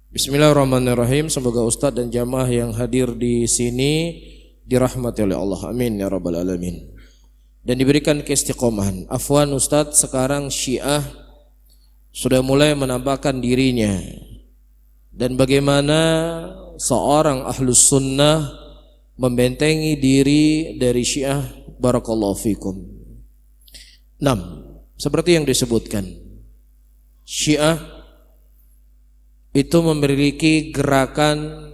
Bismillahirrahmanirrahim. Semoga Ustadz dan jamaah yang hadir di sini dirahmati oleh Allah. Amin ya rabbal alamin. Dan diberikan keistiqomahan. Afwan Ustadz, sekarang Syiah sudah mulai menampakkan dirinya. Dan bagaimana seorang ahlus sunnah membentengi diri dari Syiah? Barakallahu fikum. 6. Seperti yang disebutkan, Syiah itu memiliki gerakan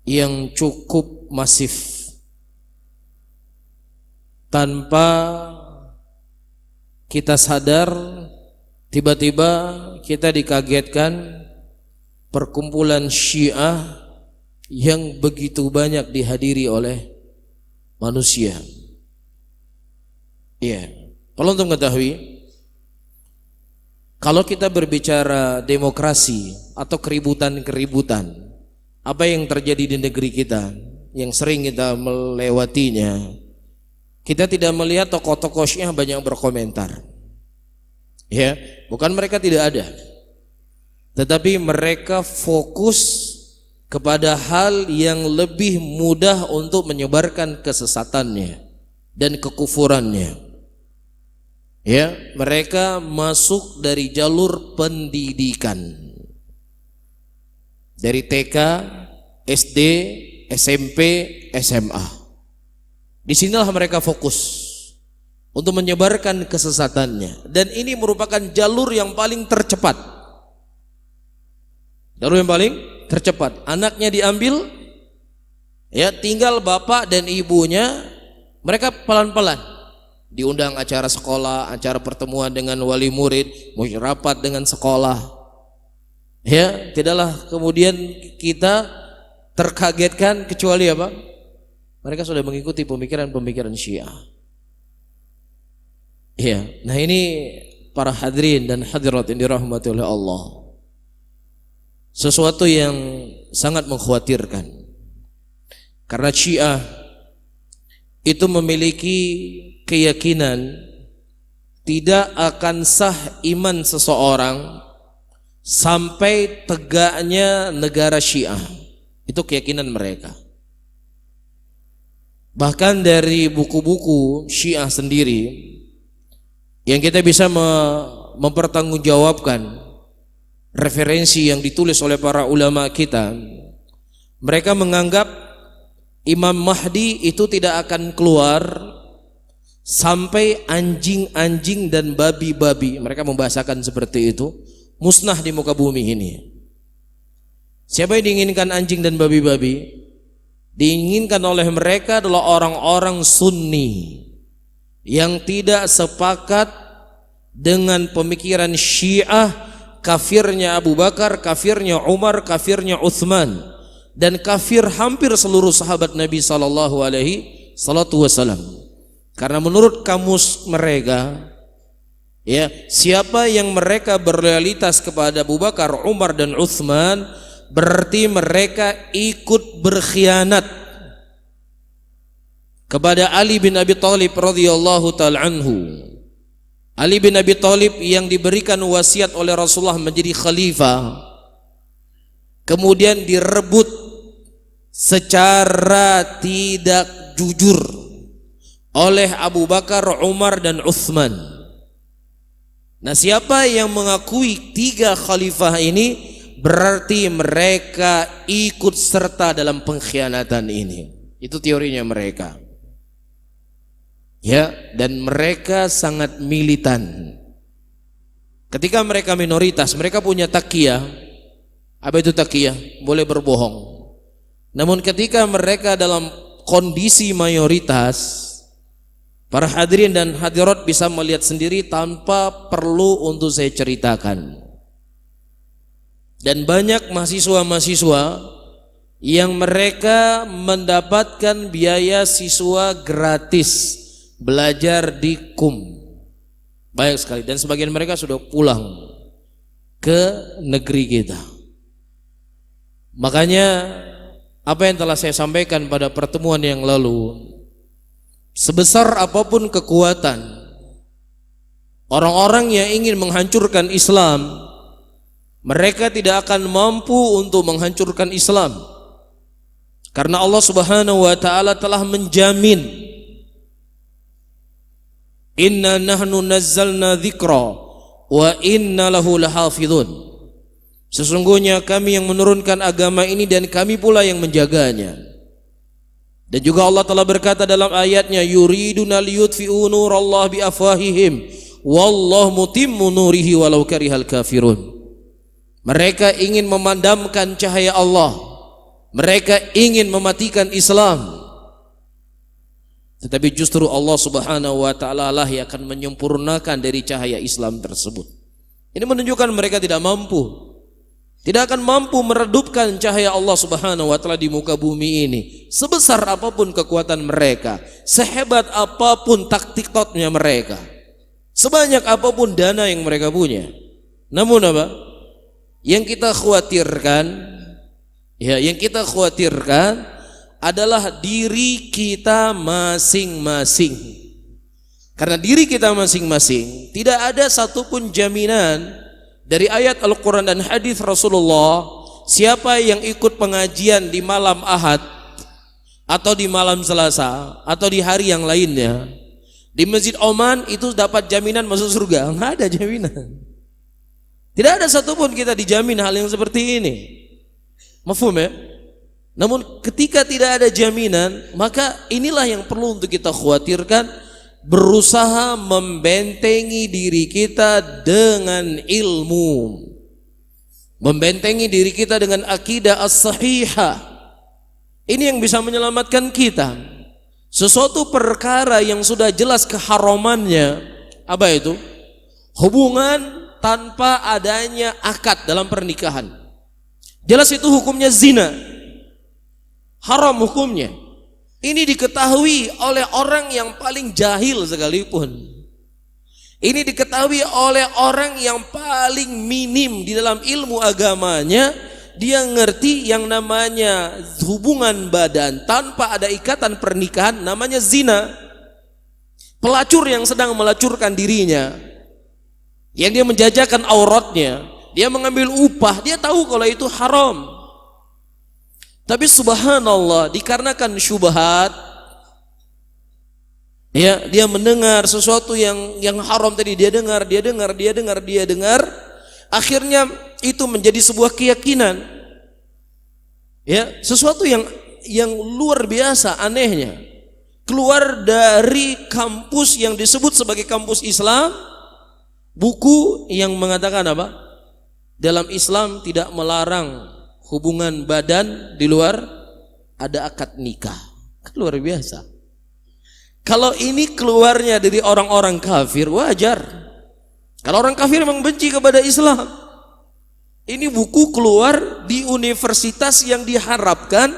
yang cukup masif. Tanpa kita sadar, tiba-tiba kita dikagetkan perkumpulan Syiah yang begitu banyak dihadiri oleh manusia. Iya, perlu untuk mengetahui, kalau kita berbicara demokrasi atau keributan-keributan, apa yang terjadi di negeri kita yang sering kita melewatinya, kita tidak melihat tokoh-tokoh Syiah banyak berkomentar. Ya, bukan mereka tidak ada, tetapi mereka fokus kepada hal yang lebih mudah untuk menyebarkan kesesatannya dan kekufurannya. Ya, mereka masuk dari jalur pendidikan, dari TK, SD, SMP, SMA. Disinilah mereka fokus untuk menyebarkan kesesatannya, dan ini merupakan jalur yang paling tercepat. Jalur yang paling tercepat. Anaknya diambil, ya, tinggal bapak dan ibunya, mereka pelan-pelan diundang acara sekolah, acara pertemuan dengan wali murid, rapat dengan sekolah. Ya, tidaklah kemudian kita terkagetkan kecuali apa? Mereka sudah mengikuti pemikiran-pemikiran Syiah. Ya, nah ini para hadirin dan hadirat yang dirahmati oleh Allah, sesuatu yang sangat mengkhawatirkan, karena Syiah itu memiliki keyakinan tidak akan sah iman seseorang sampai tegaknya negara Syiah. Itu keyakinan mereka. Bahkan dari buku-buku Syiah sendiri yang kita bisa mempertanggungjawabkan referensi yang ditulis oleh para ulama kita, mereka menganggap Imam Mahdi itu tidak akan keluar sampai anjing-anjing dan babi-babi, mereka membahasakan seperti itu, musnah di muka bumi ini. Siapa yang diinginkan anjing dan babi-babi? Diinginkan oleh mereka adalah orang-orang Sunni yang tidak sepakat dengan pemikiran Syiah, kafirnya Abu Bakar, kafirnya Umar, kafirnya Uthman, dan kafir hampir seluruh sahabat Nabi sallallahu alaihi wasallam. Karena menurut kamus mereka, ya, siapa yang mereka berloyalitas kepada Abu Bakar, Umar dan Uthman, berarti mereka ikut berkhianat kepada Ali bin Abi Thalib radhiyallahu taala anhu. Ali bin Abi Thalib yang diberikan wasiat oleh Rasulullah menjadi khalifah, kemudian direbut secara tidak jujur oleh Abu Bakar, Umar dan Uthman. Nah, siapa yang mengakui tiga khalifah ini berarti mereka ikut serta dalam pengkhianatan ini. Itu teorinya mereka. Ya, dan mereka sangat militan. Ketika mereka minoritas, mereka punya takiyah. Apa itu takiyah? Boleh berbohong. Namun ketika mereka dalam kondisi mayoritas, para hadirin dan hadirat bisa melihat sendiri tanpa perlu untuk saya ceritakan. Dan banyak mahasiswa-mahasiswa yang mereka mendapatkan biaya siswa gratis belajar di KUM. Banyak sekali, dan sebagian mereka sudah pulang ke negeri kita. Makanya apa yang telah saya sampaikan pada pertemuan yang lalu, sebesar apapun kekuatan orang-orang yang ingin menghancurkan Islam, mereka tidak akan mampu untuk menghancurkan Islam. Karena Allah Subhanahu wa taala telah menjamin, inna nahnu nazzalna dzikra wa inna lahu lahafizun. Sesungguhnya kami yang menurunkan agama ini dan kami pula yang menjaganya. Dan juga Allah telah berkata dalam ayatnya, yuriduna liyutfi'u nurallahi biafwahihim wallahu mutimmu nurihi walau karihal kafirun. Mereka ingin memadamkan cahaya Allah, mereka ingin mematikan Islam, tetapi justru Allah Subhanahu wa taala lah yang akan menyempurnakan dari cahaya Islam tersebut. Ini menunjukkan mereka tidak mampu, tidak akan mampu meredupkan cahaya Allah Subhanahu wa taala di muka bumi ini. Sebesar apapun kekuatan mereka, sehebat apapun taktik totnya mereka, sebanyak apapun dana yang mereka punya. Namun apa? Yang kita khawatirkan, yang kita khawatirkan adalah diri kita masing-masing. Karena diri kita masing-masing tidak ada satupun jaminan dari ayat Al-Quran dan hadis Rasulullah, siapa yang ikut pengajian di malam Ahad atau di malam Selasa atau di hari yang lainnya di Masjid Oman itu dapat jaminan masuk surga. Nggak ada jaminan. Tidak ada satupun kita dijamin hal yang seperti ini. Mafhum ya? Namun ketika tidak ada jaminan, maka inilah yang perlu untuk kita khawatirkan, berusaha membentengi diri kita dengan ilmu, membentengi diri kita dengan akidah as-sahihah. Ini yang bisa menyelamatkan kita. Sesuatu perkara yang sudah jelas keharamannya, apa itu? Hubungan tanpa adanya akad dalam pernikahan. Jelas itu hukumnya zina, haram hukumnya. Ini diketahui oleh orang yang paling jahil sekalipun. Ini diketahui oleh orang yang paling minim di dalam ilmu agamanya. Dia ngerti yang namanya hubungan badan tanpa ada ikatan pernikahan namanya zina. Pelacur yang sedang melacurkan dirinya, yang dia menjajakan auratnya, dia mengambil upah, dia tahu kalau itu haram. Tapi subhanallah, dikarenakan syubhat, ya, dia mendengar sesuatu yang haram tadi, dia dengar, akhirnya itu menjadi sebuah keyakinan. Ya, sesuatu yang luar biasa anehnya. Keluar dari kampus yang disebut sebagai kampus Islam, buku yang mengatakan apa? Dalam Islam tidak melarang hubungan badan di luar ada akad nikah. Luar biasa. Kalau ini keluarnya dari orang-orang kafir, wajar. Kalau orang kafir memang benci kepada Islam. Ini buku keluar di universitas yang diharapkan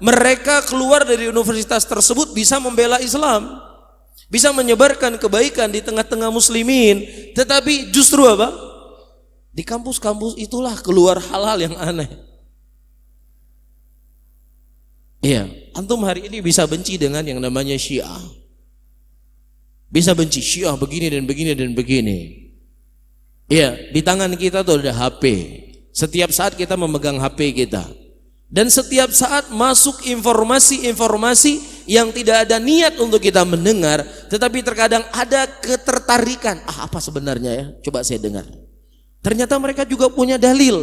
mereka keluar dari universitas tersebut bisa membela Islam, bisa menyebarkan kebaikan di tengah-tengah muslimin. Tetapi justru apa? Di kampus-kampus itulah keluar hal-hal yang aneh. Iya, antum hari ini bisa benci dengan yang namanya Syiah. Bisa benci Syiah begini dan begini dan begini. Iya, di tangan kita tuh ada HP. Setiap saat kita memegang HP kita. Dan setiap saat masuk informasi-informasi yang tidak ada niat untuk kita mendengar, tetapi terkadang ada ketertarikan. Apa sebenarnya ya? Coba saya dengar. Ternyata mereka juga punya dalil.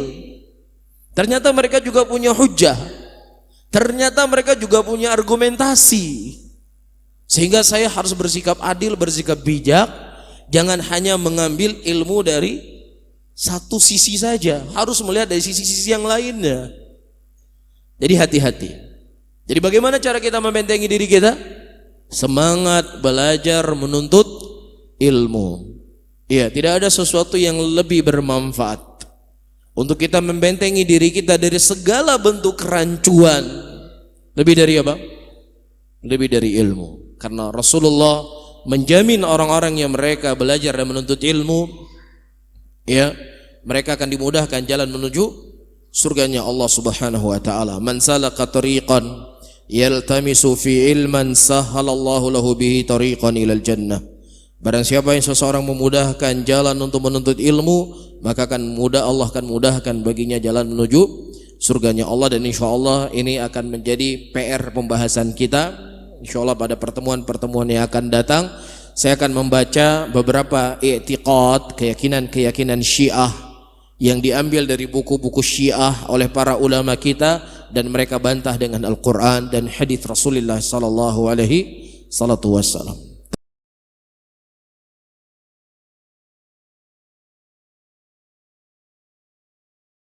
Ternyata mereka juga punya hujjah. Ternyata mereka juga punya argumentasi. Sehingga saya harus bersikap adil, bersikap bijak. Jangan hanya mengambil ilmu dari satu sisi saja, harus melihat dari sisi-sisi yang lainnya. Jadi hati-hati. Jadi bagaimana cara kita membentengi diri kita? Semangat belajar menuntut ilmu. Iya, tidak ada sesuatu yang lebih bermanfaat untuk kita membentengi diri kita dari segala bentuk kerancuan. Lebih dari apa? Lebih dari ilmu. Karena Rasulullah menjamin orang-orang yang mereka belajar dan menuntut ilmu, ya, mereka akan dimudahkan jalan menuju surganya Allah Subhanahu wa taala. Man salaka tariqan yaltamisu fi ilman sahhalallahu lahu bihi tariqan ilal jannah. Barang siapa yang seseorang memudahkan jalan untuk menuntut ilmu, maka Allah akan mudahkan baginya jalan menuju surganya Allah. Dan insyaallah ini akan menjadi PR pembahasan kita. Insyaallah pada pertemuan-pertemuan yang akan datang saya akan membaca beberapa i'tiqad, keyakinan Syiah yang diambil dari buku-buku Syiah oleh para ulama kita dan mereka bantah dengan Al-Qur'an dan hadis Rasulullah sallallahu alaihi wasallam.